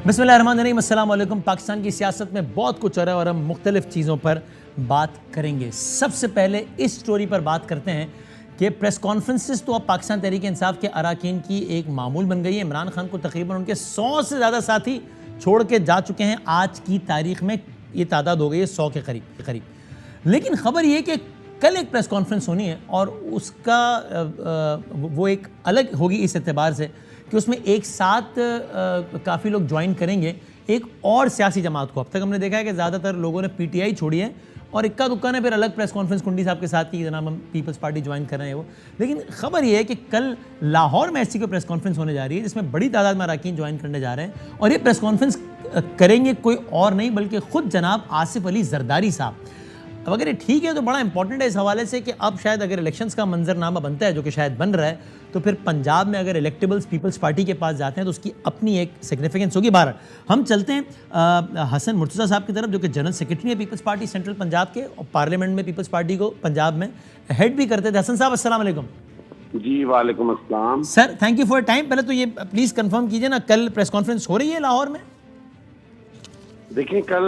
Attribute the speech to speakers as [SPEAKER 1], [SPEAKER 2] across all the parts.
[SPEAKER 1] बिस्मिल्लाहिर्रहमानिर्रहीम, अस्सलाम वालेकुम। पाकिस्तान की सियासत में बहुत कुछ हो रहा है और हम मुख्तलिफ चीज़ों पर बात करेंगे। सबसे पहले इस स्टोरी पर बात करते हैं कि प्रेस कॉन्फ्रेंसेस तो अब पाकिस्तान तहरीक इंसाफ के अरकान की एक मामूल बन गई है। इमरान खान को तकरीबन उनके 100 से ज़्यादा साथी छोड़ के जा चुके हैं। आज की तारीख में ये तादाद हो गई है 100 के करीब। लेकिन ख़बर ये कि कल एक प्रेस कॉन्फ्रेंस होनी है और उसका वो एक अलग होगी इस एतबार से कि उसमें एक साथ काफ़ी लोग ज्वाइन करेंगे एक और सियासी जमात को। अब तक हमने देखा है कि ज़्यादातर लोगों ने पीटीआई छोड़ी है और इक्का दुक्का ने फिर अलग प्रेस कॉन्फ्रेंस कुंडी साहब के साथ की, जनाब हम पीपल्स पार्टी ज्वाइन कर रहे हैं वो। लेकिन खबर ये है कि कल लाहौर में ऐसी कोई प्रेस कॉन्फ्रेंस होने जा रही है जिसमें बड़ी तादाद में अरकान ज्वाइन करने जा रहे हैं और ये प्रेस कॉन्फ्रेंस करेंगे कोई और नहीं बल्कि ख़ुद जनाब आसिफ अली जरदारी साहब। अब अगर ये ठीक है तो बड़ा इंपॉर्टेंट है इस हवाले से कि अब शायद अगर इलेक्शंस का मंजरनामा बनता है, जो कि शायद बन रहा है, तो फिर पंजाब में अगर इलेक्टेबल्स पीपल्स पार्टी के पास जाते हैं तो उसकी अपनी एक सिग्निफिकेंस होगी। बाहर हम चलते हैं हसन मुर्तज़ा साहब की तरफ, जो कि जनरल सेक्रेटरी है पीपल्स पार्टी सेंट्रल पंजाब के और पार्लियामेंट में पीपल्स पार्टी को पंजाब में हेड भी करते थे। हसन साहब अस्सलाम वालेकुम।
[SPEAKER 2] जी वालेकुम अस्सलाम
[SPEAKER 1] sir, thank you for time. पहले तो ये प्लीज़ कंफर्म कीजिए ना, कल प्रेस कॉन्फ्रेंस हो रही है लाहौर में?
[SPEAKER 2] देखिए, कल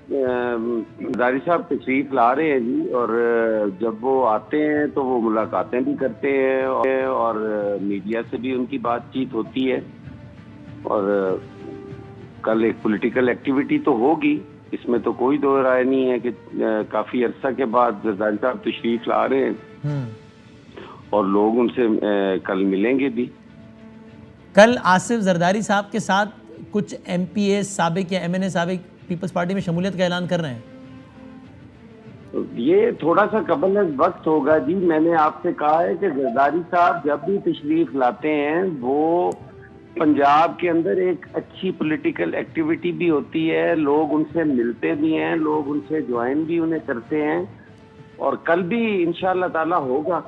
[SPEAKER 2] जरदारी साहब तशरीफ ला रहे हैं जी, और जब वो आते हैं तो वो मुलाकातें भी करते हैं और मीडिया से भी उनकी बातचीत होती है। और कल एक पॉलिटिकल एक्टिविटी तो होगी, इसमें तो कोई दो राय नहीं है कि काफी अरसा के बाद जरदारी साहब तशरीफ ला रहे हैं और लोग उनसे कल मिलेंगे भी।
[SPEAKER 1] कल आसिफ जरदारी साहब के साथ कुछ एमपीए साबिक या एमएनए साबिक पीपल्स पार्टी में शमूलियत का ऐलान कर रहे हैं।
[SPEAKER 2] ये थोड़ा सा कबल वक्त होगा जी। मैंने आपसे कहा है कि जरदारी साहब जब भी तशरीफ लाते हैं वो पंजाब के अंदर एक अच्छी पॉलिटिकल एक्टिविटी भी होती है, लोग उनसे मिलते भी हैं, लोग उनसे ज्वाइन भी उन्हें करते हैं और कल भी इंशाअल्लाह ताला होगा।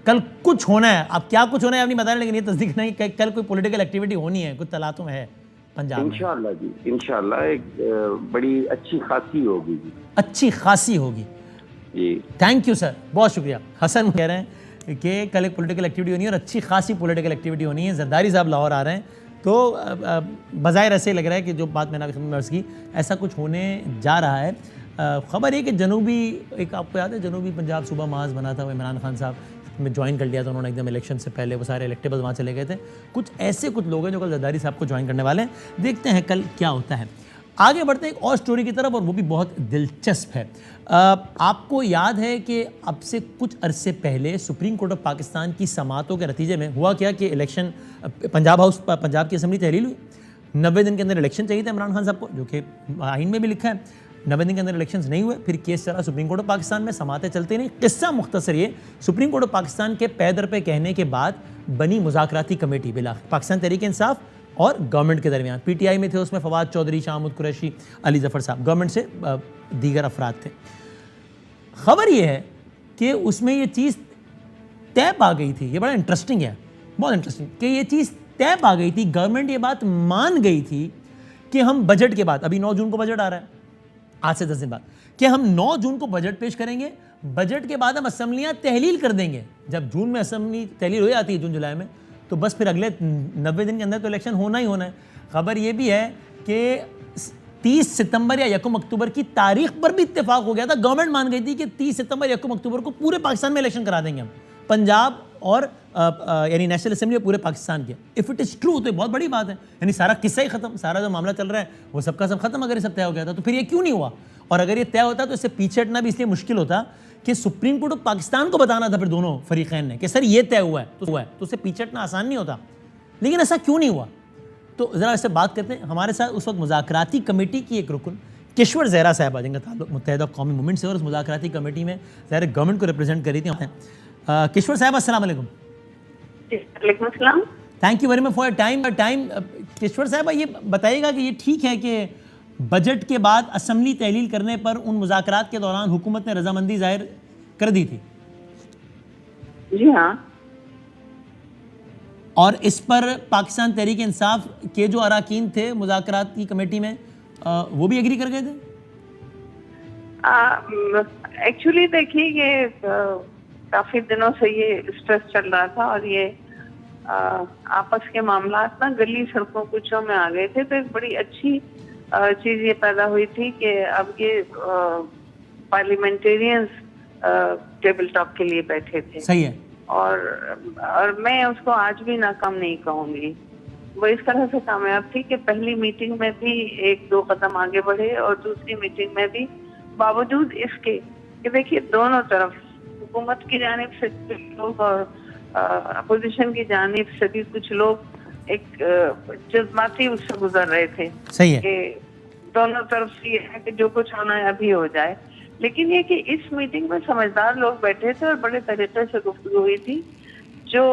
[SPEAKER 1] कल कुछ होना है, अब क्या कुछ होना है आप नहीं बता रहे, लेकिन ये तस्दीक नहीं कि कल कोई पॉलिटिकल एक्टिविटी होनी है, कुछ तलातुम है पंजाब में।
[SPEAKER 2] इंशाअल्लाह जी, इंशाअल्लाह एक बड़ी अच्छी खासी होगी जी।
[SPEAKER 1] अच्छी खासी होगी
[SPEAKER 2] जी,
[SPEAKER 1] थैंक यू सर, बहुत शुक्रिया। हसन कह रहे हैं कि कल एक पॉलिटिकल एक्टिविटी होनी है और अच्छी खासी पॉलिटिकल एक्टिविटी होनी है। जरदारी साहब लाहौर आ रहे हैं तो बज़ाहिर ऐसे लग रहा है कि जो बात मैंने अर्ज़ की ऐसा कुछ होने जा रहा है। ख़बर है कि जनूबी, एक आपको याद है जनूबी पंजाब सूबा महाज बना था, वो इमरान खान साहब में ज्वाइन कर लिया था उन्होंने एकदम इलेक्शन से पहले, वो सारे इलेक्टेबल्स वहाँ चले गए थे। कुछ लोग हैं जो कल जरदारी साहब को ज्वाइन करने वाले हैं। देखते हैं कल क्या होता है। आगे बढ़ते हैं एक और स्टोरी की तरफ और वो भी बहुत दिलचस्प है। आपको याद है कि अब से कुछ अरसे पहले सुप्रीम कोर्ट ऑफ पाकिस्तान की समाअतों के नतीजे में हुआ क्या कि इलेक्शन पंजाब की असम्बली तहलील हुई। 90 दिन के अंदर इलेक्शन चाहिए था इमरान खान साहब को, जो कि आइन में भी लिखा है। 90 दिन के अंदर इलेक्शंस नहीं हुए, फिर केस चला सुप्रीम कोर्ट ऑफ पाकिस्तान में, समातें चलती नहीं। किस्सा मुख्तसर ये, सुप्रीम कोर्ट ऑफ पाकिस्तान के पैदर पे कहने के बाद बनी मुज़ाकराती कमेटी बिला पाकिस्तान तहरीक इंसाफ और गवर्नमेंट के दरमियान। पीटीआई में थे उसमें फवाद चौधरी, शाह महमूद कुरैशी, अली जफ़र साहब, गवर्नमेंट से दीगर अफराद थे। खबर ये है कि उसमें ये चीज़ तय पा गई थी, ये बड़ा इंटरेस्टिंग है, बहुत इंटरेस्टिंग, कि ये चीज़ तय पा गई थी, गवर्नमेंट ये बात मान गई थी कि हम बजट के बाद, अभी 9 जून को बजट आ रहा है, आज से 10 दिन बाद, कि हम 9 जून को बजट पेश करेंगे, बजट के बाद हम असम्बलियाँ तहलील कर देंगे। जब जून में असम्बली तहलील हो जाती है, जून जुलाई में, तो बस फिर अगले 90 दिन के अंदर तो इलेक्शन होना ही होना है। खबर ये भी है कि 30 सितंबर या 1 अक्टूबर की तारीख पर भी इत्तेफाक हो गया था। गवर्नमेंट मान गई थी कि 30 सितंबर या 1 अक्टूबर को पूरे पाकिस्तान में इलेक्शन करा देंगे हम, पंजाब और यानी नेशनल असेंबली पूरे पाकिस्तान के। इफ़ इट इज़ ट्रू तो ये बहुत बड़ी बात है, यानी सारा किस्सा ही ख़त्म, सारा जो मामला चल रहा है वो सबका सब खत्म। अगर ये सब तय हो गया था तो फिर ये क्यों नहीं हुआ? और अगर ये तय होता तो इससे पीछे हटना भी इसलिए मुश्किल होता कि सुप्रीम कोर्ट ऑफ पाकिस्तान को बताना था फिर दोनों फरीकैन ने कि सर ये तय हुआ है तो उससे पीछे हटना आसान नहीं होता। लेकिन ऐसा क्यों नहीं हुआ? तो ज़रा इससे बात करते हैं। हमारे साथ उस वक्त मुज़ाकराती कमेटी की एक रुकन किश्वर ज़हरा साहबा, जिनका ताल्लुक मुत्तहिदा कौमी मूवमेंट से और उस मुज़ाकराती कमेटी में ज़ाहिर गवर्नमेंट को रिप्रेजेंट कर रही थी। किश्वर साहब अस्सलाम वालेकुम।
[SPEAKER 3] वालेकुम अस्सलाम।
[SPEAKER 1] Thank you very much for time. Kishwar साहब ये बताइएगा कि ये ठीक है कि बजट के बाद असम्बली तहलील करने पर उन मुज़ाकरात के दौरान हुकूमत ने रजामंदी जाहिर कर दी थी?
[SPEAKER 3] जी हाँ।
[SPEAKER 1] और इस पर पाकिस्तान तहरीक इंसाफ के जो अरकान थे मुज़ाकरात की कमेटी में वो भी एग्री कर गए थे?
[SPEAKER 3] एक्चुअली देखिए, ये काफी दिनों से ये स्ट्रेस चल रहा था और ये आपस के मामलात ना गली सड़कों कुचों में आ गए थे, तो एक बड़ी अच्छी चीज ये पैदा हुई थी कि अब ये पार्लियामेंटेरियंस टेबल टॉक के लिए बैठे थे।
[SPEAKER 1] सही है।
[SPEAKER 3] और मैं उसको आज भी नाकाम नहीं कहूंगी। वो इस तरह से कामयाब थी कि पहली मीटिंग में भी 1-2 कदम आगे बढ़े और दूसरी मीटिंग में भी, बावजूद इसके कि देखिए दोनों तरफ हुकूमत की जानिब से कुछ लोग और अपोजिशन की जानिब से भी कुछ लोग एक जज्बाती उससे गुजर रहे थे।
[SPEAKER 1] सही है
[SPEAKER 3] कि दोनों तरफ से ये है कि जो कुछ होना है अभी हो जाए। लेकिन ये कि इस मीटिंग में समझदार लोग बैठे थे और बड़े तरीके से गुफ्तगू हुई थी। जो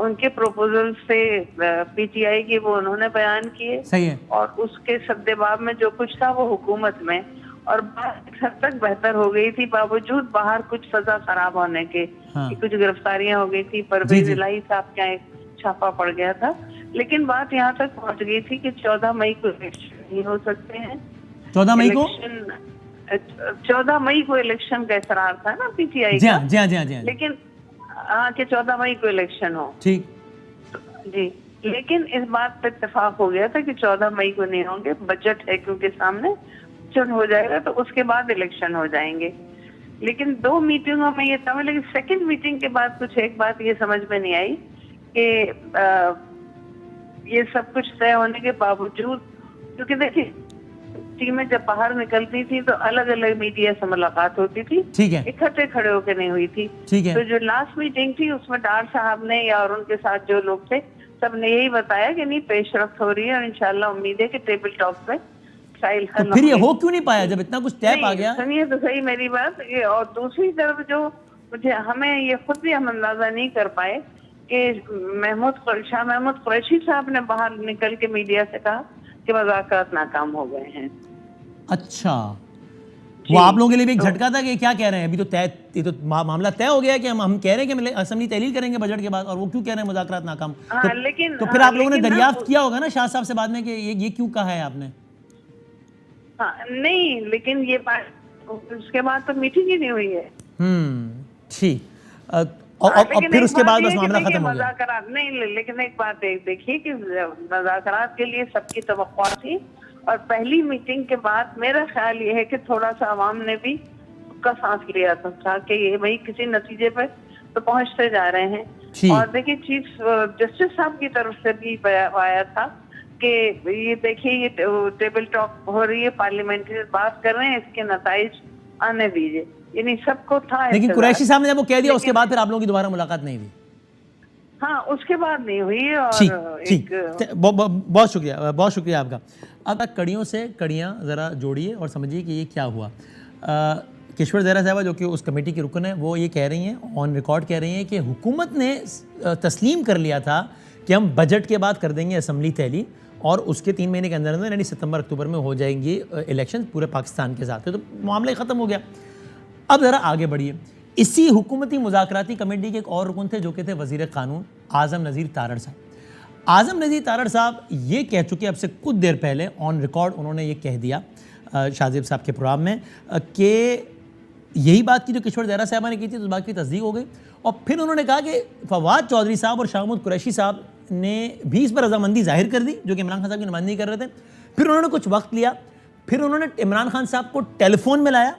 [SPEAKER 3] उनके प्रपोजल से पीटीआई की वो उन्होंने बयान किए।
[SPEAKER 1] सही है।
[SPEAKER 3] और उसके सद्देबाब में जो कुछ था वो हुकूमत में, और बात एक हद तक बेहतर हो गई थी, बावजूद बाहर कुछ सजा खराब होने के।
[SPEAKER 1] हाँ।
[SPEAKER 3] कि कुछ गिरफ्तारियां हो गई थी,
[SPEAKER 1] जी,
[SPEAKER 3] परवेज
[SPEAKER 1] जी।
[SPEAKER 3] इलाही साहब का एक छापा पड़ गया था। लेकिन बात यहाँ तक पहुँच गई थी कि 14 मई को इलेक्शन नहीं हो सकते हैं।
[SPEAKER 1] 14 मई को
[SPEAKER 3] 14 मई को इलेक्शन का इसरार था ना पीटीआई
[SPEAKER 1] जी
[SPEAKER 3] का।
[SPEAKER 1] हाँ जी हाँ जी हाँ जी हाँ।
[SPEAKER 3] लेकिन हाँ कि 14 मई को इलेक्शन हो।
[SPEAKER 1] ठीक।
[SPEAKER 3] जी, लेकिन इस बात पे इत्तेफाक हो गया था कि 14 मई को नहीं होंगे, बजट है क्योंकि सामने, बजट हो जाएगा तो उसके बाद इलेक्शन हो जाएंगे। लेकिन 2 मीटिंगों में ये था, लेकिन सेकंड मीटिंग के बाद कुछ एक बात ये समझ में नहीं आई कि ये सब कुछ तय होने के बावजूद, क्योंकि देखिए टीमें जब बाहर निकलती थी तो अलग अलग मीडिया से मुलाकात होती थी,
[SPEAKER 1] ठीक है।
[SPEAKER 3] इकट्ठे खड़े होकर नहीं हुई थी।
[SPEAKER 1] ठीक है।
[SPEAKER 3] तो जो लास्ट मीटिंग थी उसमें डार साहब ने या और उनके साथ जो लोग थे सब ने यही बताया कि नहीं पेशरफ्त हो रही है और इंशाल्लाह उम्मीद है कि टेबल टॉक पे फाइल
[SPEAKER 1] तो फिर ये हो क्यों नहीं पाया जब इतना कुछ टैप आ गया?
[SPEAKER 3] सुनिए तो सही मेरी बात ये। और दूसरी तरफ जो मुझे हमें ये खुद भी हम अंदाजा नहीं कर पाए कि शाह महमूद कुरैशी साहब ने बाहर निकल के मीडिया से कहा कि मुज़ाकरात नाकाम हो गए हैं।
[SPEAKER 1] अच्छा, वो आप लोगों के लिए भी एक झटका था कि क्या कह रहे हैं अभी तो तय, ये तो मामला तय हो गया कि हम कह रहे हैं कि असेंबली तहलील करेंगे बजट के बाद, और वो क्यों कह रहे हैं मुज़ाकरात नाकाम?
[SPEAKER 3] हाँ,
[SPEAKER 1] तो,
[SPEAKER 3] लेकिन
[SPEAKER 1] तो फिर आप लोगों ने
[SPEAKER 3] लेकिन
[SPEAKER 1] दरियाफ्त किया होगा ना शाह साहब से बाद में कि ये क्यों कहा है आपने?
[SPEAKER 3] हाँ, नहीं, लेकिन ये बात उसके बाद तो मीटिंग ही नहीं हुई है।
[SPEAKER 1] ठीक। और फिर उसके बाद बस मामला खत्म हो गया।
[SPEAKER 3] मुज़ाकरात नहीं, लेकिन एक बात देखिए कि मुज़ाकरात के लिए सबकी तवक्कुआ थी, और पहली मीटिंग के बाद मेरा ख्याल ये है कि थोड़ा सा अवाम ने भी का सांस लिया था कि ये भाई किसी नतीजे पर तो पहुंचते जा रहे हैं। और देखिए चीफ जस्टिस साहब की तरफ से भी आया था कि ये देखिए ये टेबल टॉक हो रही है, पार्लियामेंट्री बात कर रहे हैं, इसके नताइज आने दीजिए, यानी सबको था।
[SPEAKER 1] लेकिन कुरैशी साहब ने जब वो कह दिया उसके बाद फिर आप लोगों की दोबारा मुलाकात नहीं हुई?
[SPEAKER 3] हाँ, उसके बाद नहीं हुई। और
[SPEAKER 1] ठीक, बहुत शुक्रिया, बहुत शुक्रिया आपका। अब कड़ियों से कड़ियाँ ज़रा जोड़िए और समझिए कि ये क्या हुआ। किश्वर ज़हरा साहबा जो कि उस कमेटी की रुकन है, वो ये कह रही हैं, ऑन रिकॉर्ड कह रही हैं कि हुकूमत ने तस्लीम कर लिया था कि हम बजट के बाद कर देंगे असम्बली तहलील, और उसके 3 महीने के अंदर अंदर यानी सितंबर अक्टूबर में हो जाएंगी इलेक्शन पूरे पाकिस्तान के साथ। तो मामला ख़त्म हो गया। अब ज़रा आगे बढ़िए। इसी हुकूमती मुज़ाकराती कमेटी के एक और रुकन थे जो कि थे वज़ीर क़ानून आज़म नज़ीर तारड़ साहब। आज़म नज़ीर तारड़ साहब ये कह चुके अब से कुछ देर पहले ऑन रिकॉर्ड, उन्होंने ये कह दिया शाहज़ेब साहब के प्रोग्राम में कि यही बात की जो किश्वर ज़हरा साहबा ने की थी, तो बात की तस्दीक हो गई। और फिर उन्होंने कहा कि फवाद चौधरी साहब और शाह महमूद कुरैशी साहब ने भी इस पर रजामंदी जाहिर कर दी जो कि इमरान खान साहब की नुमाइंदगी कर रहे थे। फिर उन्होंने कुछ वक्त लिया, फिर उन्होंने इमरान खान साहब को टेलीफोन में लाया,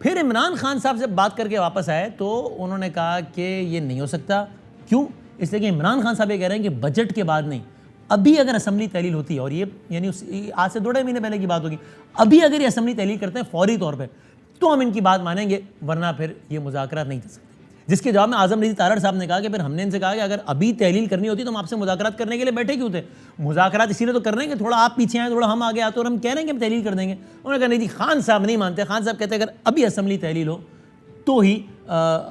[SPEAKER 1] फिर इमरान खान साहब से बात करके वापस आए तो उन्होंने कहा कि ये नहीं हो सकता। क्यों? इसलिए कि इमरान खान साहब ये कह रहे हैं कि बजट के बाद नहीं, अभी अगर असम्बली तहलील होती है, और ये यानी आज से 2.5 महीने पहले की बात होगी, अभी अगर ये असम्बली तहलील करते हैं फौरी तौर पर तो हम इनकी बात मानेंगे, वरना फिर ये मुज़ाकरात नहीं कर सकते। जिसके जवाब में आज़म नज़ीर तारड़ साहब ने कहा कि फिर हमने इनसे कहा कि अगर अभी तहलील करनी होती तो हम आपसे मुज़ाकरात करने के लिए बैठे क्यों थे? मुज़ाकरात इसीलिए तो कर रहे हैं कि थोड़ा आप पीछे आए, थोड़ा हम आगे आते, और हम कह रहे हैं कि हम तहलील कर देंगे। उन्होंने कहा नहीं जी, खान साहब नहीं मानते। खान साहब कहते हैं अगर अभी असम्बली तहलील हो तो ही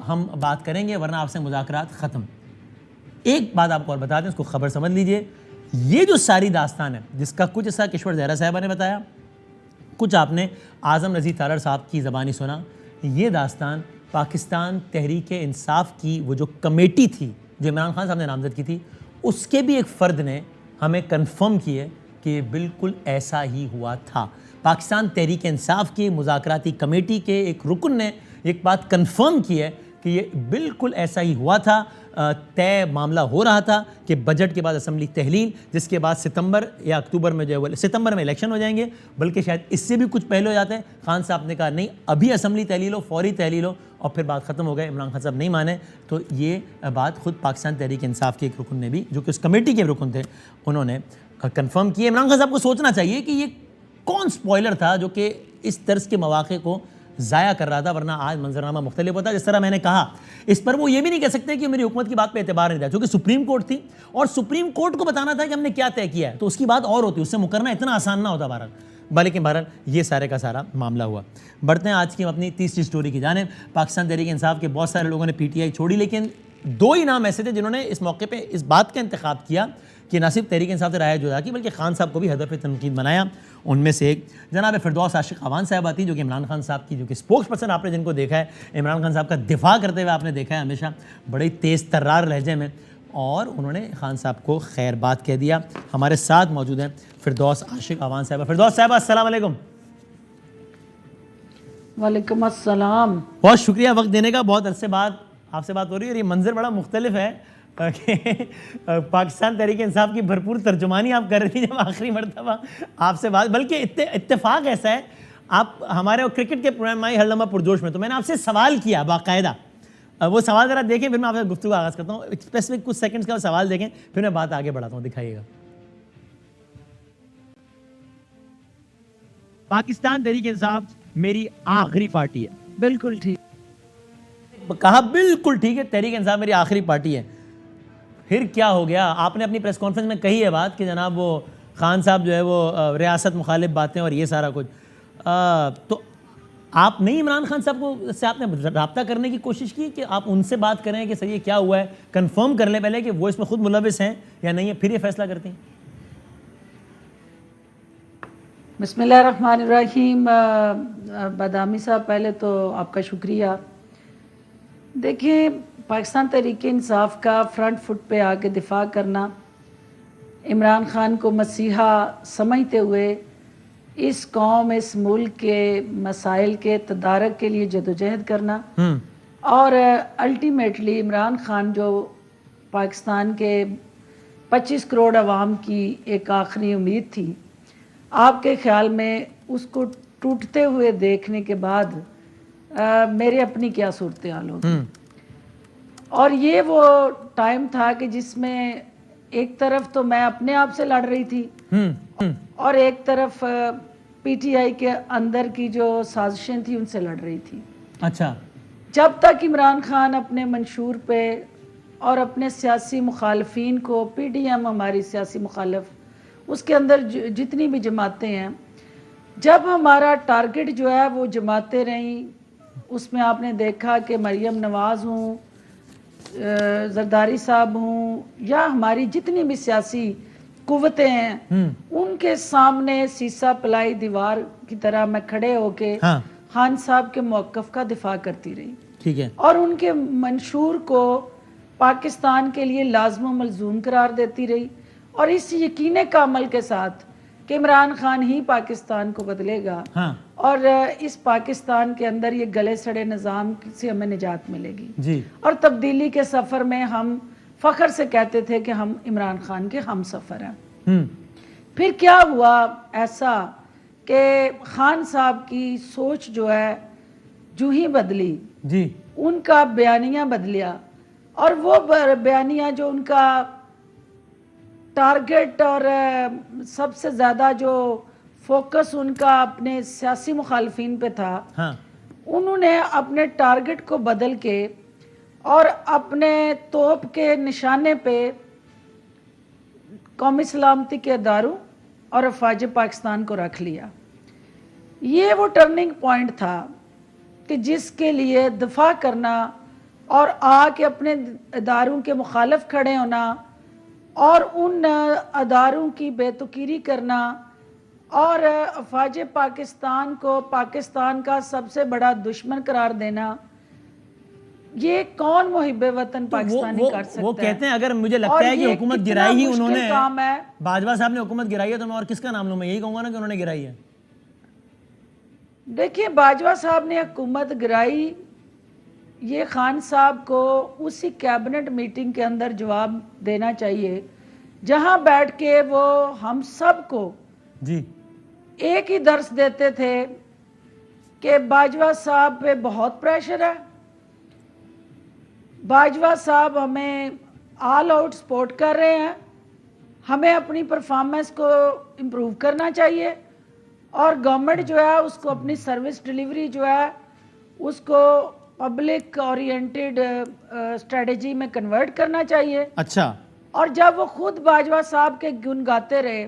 [SPEAKER 1] हम बात करेंगे, वरना आपसे मुज़ाकरात ख़त्म। एक बात आपको और बता दें, उसको खबर समझ लीजिए। ये जो सारी दास्तान है, जिसका कुछ ऐसा किश्वर ज़हरा साहबा ने बताया, कुछ आपने आज़म नज़ीर तारड़ साहब की ज़बानी सुना, ये दास्तान पाकिस्तान तहरीक इंसाफ की वो जो कमेटी थी जो इमरान खान साहब ने नामज़द की थी, उसके भी एक फ़र्द ने हमें कन्फर्म किए कि बिल्कुल ऐसा ही हुआ था। पाकिस्तान तहरीक इंसाफ की मुज़ाकराती कमेटी के एक रुकन ने एक बात कन्फर्म की है कि ये बिल्कुल ऐसा ही हुआ था। तय मामला हो रहा था कि बजट के बाद असेंबली तहलील, जिसके बाद सितंबर या अक्टूबर में जो है वो सितंबर में इलेक्शन हो जाएंगे, बल्कि शायद इससे भी कुछ पहले हो जाते हैं। खान साहब ने कहा नहीं, अभी असेंबली तहलील हो, फौरी तहलील हो, और फिर बात ख़त्म हो गई। इमरान खान साहब नहीं माने, तो ये बात खुद पाकिस्तान तहरीक इंसाफ के एक रुकन ने भी, जो कि उस कमेटी के रुकन थे, उन्होंने कंफर्म किया। इमरान खान साहब को सोचना चाहिए कि ये कौन स्पॉइलर था जो कि इस तर्ज के मौके को ज़ाया कर रहा था, वरना आज मंजरनामा मुख्तलिफ होता। जिस तरह मैंने कहा, इस पर वो ये भी नहीं कह सकते कि मेरी हुकूमत की बात पे एतबार नहीं था, क्योंकि सुप्रीम कोर्ट थी और सुप्रीम कोर्ट को बताना था कि हमने क्या तय किया है, तो उसकी बात और होती, उससे मुकरना इतना आसान ना होता बहरहाल। लेकिन बहरहाल ये सारे का सारा मामला हुआ। बढ़ते हैं आज की अपनी तीसरी स्टोरी की जानिब। पाकिस्तान तहरीक इंसाफ के बहुत सारे लोगों ने PTI छोड़ी, लेकिन 2 ही नाम ऐसे थे जिन्होंने इस मौके पर इस बात का इंतखाब किया कि ना सिर्फ तहरीक इंसाफ से राय जुदा की, बल्कि खान साहब को भी हदफ तनकीद बनाया। उनमें से एक जनाब फिरदौस आशिक अवान साहब थी, जो कि इमरान खान साहब की, जो कि स्पोक्स पर्सन आपने जिनको देखा है, इमरान खान साहब का दिफा करते हुए आपने देखा है हमेशा बड़े तेज़ तर्रार लहजे में, और उन्होंने खान साहब को खैर बात कह दिया। हमारे साथ मौजूद हैं फिरदौस आशिक अवान साहब। फिरदौस साहब अस्सलाम वालेकुम।
[SPEAKER 4] वालेकुम अस्सलाम।
[SPEAKER 1] बहुत शुक्रिया वक्त देने का, बहुत अरसे बाद आपसे बात हो रही है, और ये मंजर बड़ा मुख्तलिफ है कि पाकिस्तान तहरीक इंसाफ की भरपूर तर्जुमानी आप कर रही थी जब आखिरी मरतबा आपसे बात, बल्कि इत्तेफाक ऐसा है, आप हमारे क्रिकेट के प्रोग्राम में हर लम्हा पुरजोश में, तो मैंने आपसे सवाल किया बाकायदा, वो सवाल ज़रा देखें, फिर मैं आपसे गुफ्तगू आगाज़ करता हूँ। स्पेसिफिक कुछ सेकंड्स का सवाल देखें, फिर मैं बात आगे बढ़ाता हूँ, दिखाइएगा। पाकिस्तान तहरीक इंसाफ मेरी आखिरी पार्टी है।
[SPEAKER 4] बिल्कुल ठीक।
[SPEAKER 1] कहा बिल्कुल ठीक है, तहरीक इंसाफ मेरी आखिरी पार्टी है। फिर क्या हो गया? आपने अपनी प्रेस कॉन्फ्रेंस में कही है बात कि जनाब वो खान साहब जो है वो रियासत मुखालिफ बातें और ये सारा कुछ, तो आप नहीं इमरान खान साहब को से आपने रब्ता करने की कोशिश की कि आप उनसे बात करें कि सर ये क्या हुआ है, कंफर्म कर लें पहले कि वो इसमें खुद मुलविस हैं या नहीं है, फिर ये फैसला करती हैं?
[SPEAKER 4] बिस्मिल्लाहिर्रहमानिर्रहीम। बदामी साहब, पहले तो आपका शुक्रिया। देखिए, पाकिस्तान तहरीक इंसाफ का फ्रंट फुट पे आके दिफा करना, इमरान खान को मसीहा समझते हुए इस कौम, इस मुल्क के मसाइल के तदारक के लिए जदोजहद करना, और अल्टीमेटली इमरान खान जो पाकिस्तान के 25 करोड़ आवाम की एक आखिरी उम्मीद थी, आपके ख्याल में उसको टूटते हुए देखने के बाद मेरे अपनी क्या सूरत हाल होगी? और ये वो टाइम था कि जिसमें एक तरफ तो मैं अपने आप से लड़ रही थी और एक तरफ PTI के अंदर की जो साजिशें थी उनसे लड़ रही थी।
[SPEAKER 1] अच्छा।
[SPEAKER 4] जब तक इमरान खान अपने मंशूर पे और अपने सियासी मुखालफीन को, PDM हमारी सियासी मुखालफ, उसके अंदर जितनी भी जमातें हैं, जब हमारा टारगेट जो है वो जमातें रहीं, उसमें आपने देखा कि मरियम नवाज़ हूँ, जरदारी साहब हूँ, या हमारी जितनी भी सियासी कुव्वतें हैं, उनके सामने सीसा पलाई दीवार की तरह मैं खड़े होके खान साहब के मौक़िफ़ का दिफा करती रही।
[SPEAKER 1] ठीक है।
[SPEAKER 4] और उनके मंशूर को पाकिस्तान के लिए लाज़िम व मलज़ूम करार देती रही, और इस यकीन कामल के साथ कि इमरान खान ही पाकिस्तान को बदलेगा, और इस पाकिस्तान के अंदर ये गले सड़े निज़ाम से हमें निजात मिलेगी
[SPEAKER 1] जी।
[SPEAKER 4] और तब्दीली के सफ़र में हम फ़ख्र से कहते थे कि हम इमरान खान के हम सफ़र हैं। फिर क्या हुआ ऐसा कि खान साहब की सोच जो है जूं ही बदली
[SPEAKER 1] जी,
[SPEAKER 4] उनका बयानिया बदलिया, और वो बयानिया जो उनका टारगेट और सबसे ज़्यादा जो फोकस उनका अपने सियासी मुखालफीन पे था, उन्होंने अपने टारगेट को बदल के और अपने तोप के निशाने पे कौमी सलामती के इदारों और अफवाज पाकिस्तान को रख लिया। ये वो टर्निंग पॉइंट था कि जिसके लिए दफा करना और आके अपने इदारों के मुखालिफ खड़े होना और उन अदारों की बेतुकीरी करना और अफवाज पाकिस्तान को पाकिस्तान का सबसे बड़ा दुश्मन करार देना, ये कौन मुहिब्बे वतन पाकिस्तानी कर सकता है?
[SPEAKER 1] वो कहते हैं, अगर मुझे लगता है कि हुकूमत गिराई ही उन्होंने,
[SPEAKER 4] काम है।
[SPEAKER 1] बाजवा साहब ने हुकूमत गिराई है, तो मैं और किसका नाम लूं? मैं यही कहूंगा ना कि उन्होंने गिराई है।
[SPEAKER 4] देखिए, बाजवा साहब ने हुकूमत गिराई ये खान साहब को उसी कैबिनेट मीटिंग के अंदर जवाब देना चाहिए जहां बैठ के वो हम सब को
[SPEAKER 1] जी
[SPEAKER 4] एक ही दर्स देते थे कि बाजवा साहब पे बहुत प्रेशर है, बाजवा साहब हमें ऑल आउट सपोर्ट कर रहे हैं, हमें अपनी परफॉर्मेंस को इम्प्रूव करना चाहिए और गवर्नमेंट जो है उसको अपनी सर्विस डिलीवरी जो है उसको पब्लिक ओरिएंटेड स्ट्रेटजी में कन्वर्ट करना चाहिए।
[SPEAKER 1] अच्छा।
[SPEAKER 4] और जब वो खुद बाजवा साहब के गुण गाते रहे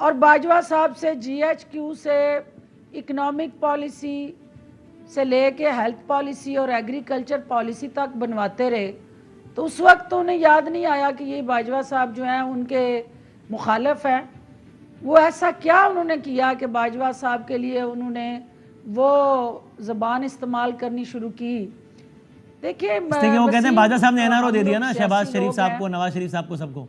[SPEAKER 4] और बाजवा साहब से GHQ से इकोनॉमिक पॉलिसी से लेके हेल्थ पॉलिसी और एग्रीकल्चर पॉलिसी तक बनवाते रहे, तो उस वक्त तो उन्हें याद नहीं आया कि ये बाजवा साहब जो हैं उनके मुखालिफ हैं। वो ऐसा क्या उन्होंने किया कि बाजवा साहब के लिए उन्होंने वो ज़बान इस्तेमाल करनी शुरू की। देखिए
[SPEAKER 1] वो कहते हैं बाजवा साहब ने NRO दे दिया ना,
[SPEAKER 4] हम लोग
[SPEAKER 1] शहबाज
[SPEAKER 4] सियासी
[SPEAKER 1] शरीफ
[SPEAKER 4] लोग
[SPEAKER 1] साहब
[SPEAKER 4] हैं।
[SPEAKER 1] को, नवाज शरीफ साहब को, सबको।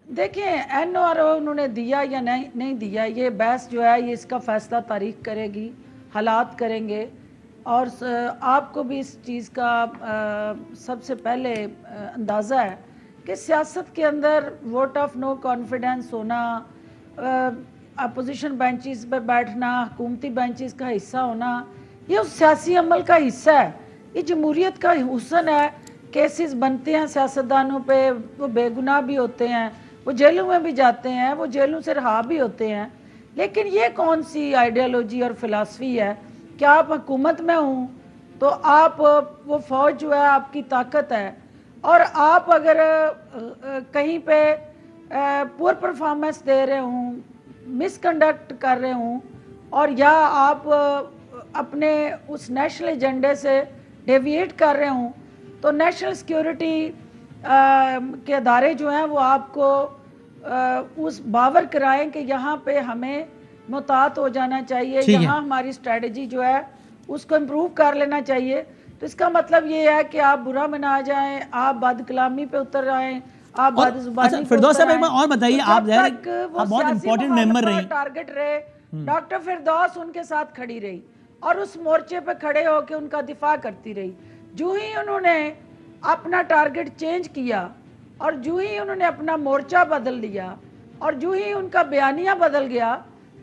[SPEAKER 4] देखिए NRO उन्होंने दिया या नहीं दिया, ये बहस जो है ये इसका फैसला तारीख करेगी, हालात करेंगे। और आपको भी इस चीज़ का सबसे पहले अंदाज़ा है कि सियासत के अंदर वोट ऑफ नो कॉन्फिडेंस होना, अपोजिशन बेंचेस पर बैठना, हुकूमती बेंचेस का हिस्सा होना, ये उस सियासी अमल का हिस्सा है। ये जमहूरियत का हुस्न है। केसेस बनते हैं सियासतदानों पे, वो बेगुनाह भी होते हैं, वो जेलों में भी जाते हैं, वो जेलों से रहा भी होते हैं। लेकिन ये कौन सी आइडियोलॉजी और फिलासफी है कि आप हुकूमत में हूँ तो आप वो फौज जो है आपकी ताकत है, और आप अगर कहीं पे पुअर परफॉर्मेंस दे रहे हूँ, मिसकंडक्ट कर रहे हूँ, और या आप अपने उस नेशनल एजेंडे से डेविएट कर रहे हूँ, तो नेशनल सिक्योरिटी के अदारे जो हैं वो आपको उस बावर कराएं कि यहाँ पे हमें मुतात हो जाना चाहिए, यहाँ हमारी स्ट्रेटजी जो है उसको इम्प्रूव कर लेना चाहिए। तो इसका मतलब ये है कि आप बुरा मना जाएं, आप बदकलामी पे उतर आएं, आप बदजुबानी पे
[SPEAKER 1] फिरदौस साहब
[SPEAKER 4] उतर
[SPEAKER 1] एक बार और बताइए,
[SPEAKER 4] आएं।
[SPEAKER 1] आप
[SPEAKER 4] वो
[SPEAKER 1] बहुत इंपॉर्टेंट मेंबर रही,
[SPEAKER 4] टारगेट रहे, डॉक्टर फिरदौस उनके साथ खड़ी रही और उस मोर्चे पे खड़े होकर उनका दिफा करती रही। जो ही उन्होंने अपना टारगेट चेंज किया और जो ही उन्होंने अपना मोर्चा बदल लिया और जो ही उनका बयानिया बदल गया,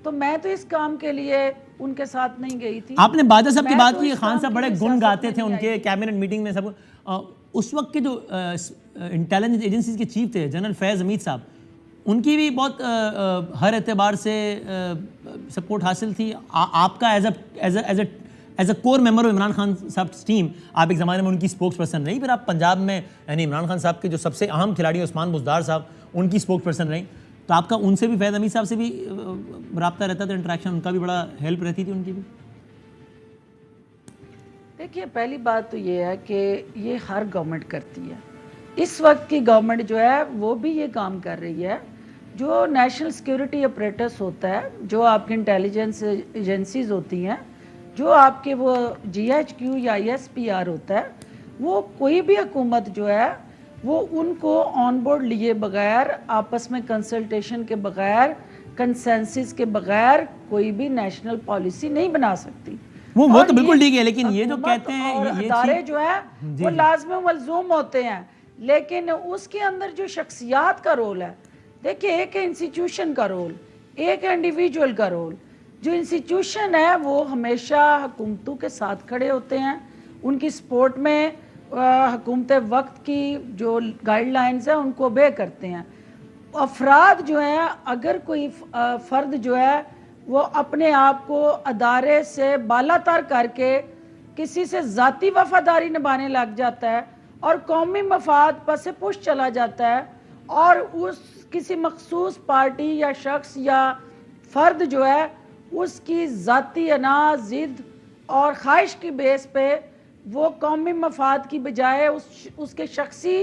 [SPEAKER 4] तो मैं तो इस काम के लिए उनके साथ नहीं गई थी।
[SPEAKER 1] आपने बाजवा साहब की बात
[SPEAKER 4] तो
[SPEAKER 1] की,
[SPEAKER 4] इस
[SPEAKER 1] खान
[SPEAKER 4] काम
[SPEAKER 1] साहब
[SPEAKER 4] के
[SPEAKER 1] बड़े
[SPEAKER 4] लिए
[SPEAKER 1] गुण
[SPEAKER 4] सियासत
[SPEAKER 1] गाते
[SPEAKER 4] में
[SPEAKER 1] थे
[SPEAKER 4] नहीं
[SPEAKER 1] उनके
[SPEAKER 4] आई।
[SPEAKER 1] कैबिनेट मीटिंग में सब। उस वक्त के जो इंटेलिजेंस एजेंसीज के चीफ थे जनरल फैज़ हमीद साहब, उनकी भी बहुत हर एतबार से सपोर्ट हासिल थी। आपका as a core member of Imran Khan साहब टीम, आप एक ज़माने में उनकी स्पोक्स पर्सन रही, फिर आप पंजाब में यानी इमरान खान साहब के जो सबसे अहम खिलाड़ी उस्मान बुज़दार साहब, उनकी स्पोक्स पर्सन रही। तो आपका उनसे भी, फैज़ हमीद साहब से भी रब्ता रहता था, इंटरेक्शन, उनका भी बड़ा हेल्प रहती थी उनकी भी।
[SPEAKER 4] देखिए पहली बात तो ये है कि ये हर गवर्नमेंट करती है। इस वक्त की गवर्नमेंट जो है वो भी ये काम कर रही है। जो नेशनल सिक्योरिटी अपरेटस होता है, जो आपकी इंटेलिजेंस एजेंसीज होती हैं, जो आपके वो GHQ या ISPR होता है, वो कोई भी हुकूमत जो है वो उनको ऑन बोर्ड लिए बगैर, आपस में कंसल्टेशन के बगैर, कंसेंसस के बगैर कोई भी नेशनल पॉलिसी नहीं बना सकती।
[SPEAKER 1] वो तो बिल्कुल ठीक है, लेकिन ये जो कहते हैं
[SPEAKER 4] और
[SPEAKER 1] ये
[SPEAKER 4] अदारे जो है वो लाजमी मलजूम होते हैं, लेकिन उसके अंदर जो शख्सियात का रोल है, देखिए एक इंस्टीट्यूशन का रोल, एक इंडिविजुअल का रोल। जो इंस्टीट्यूशन है वो हमेशा हुकूमतों के साथ खड़े होते हैं, उनकी सपोर्ट में हुकूमत वक्त की जो गाइडलाइंस है उनको ओबे करते हैं। अफराद जो हैं, अगर कोई फ़र्द जो है वो अपने आप को अदारे से बालातर करके किसी से ज़ाती वफादारी निभाने लग जाता है और कौमी मफाद पर से पुश चला जाता है और उस किसी मखसूस पार्टी या शख्स या फ़र्द जो है उसकी ज़ाती अनाज, ज़िद और ख्वाहिश की बेस पे वो कौमी मफाद की बजाय उसके शख्सी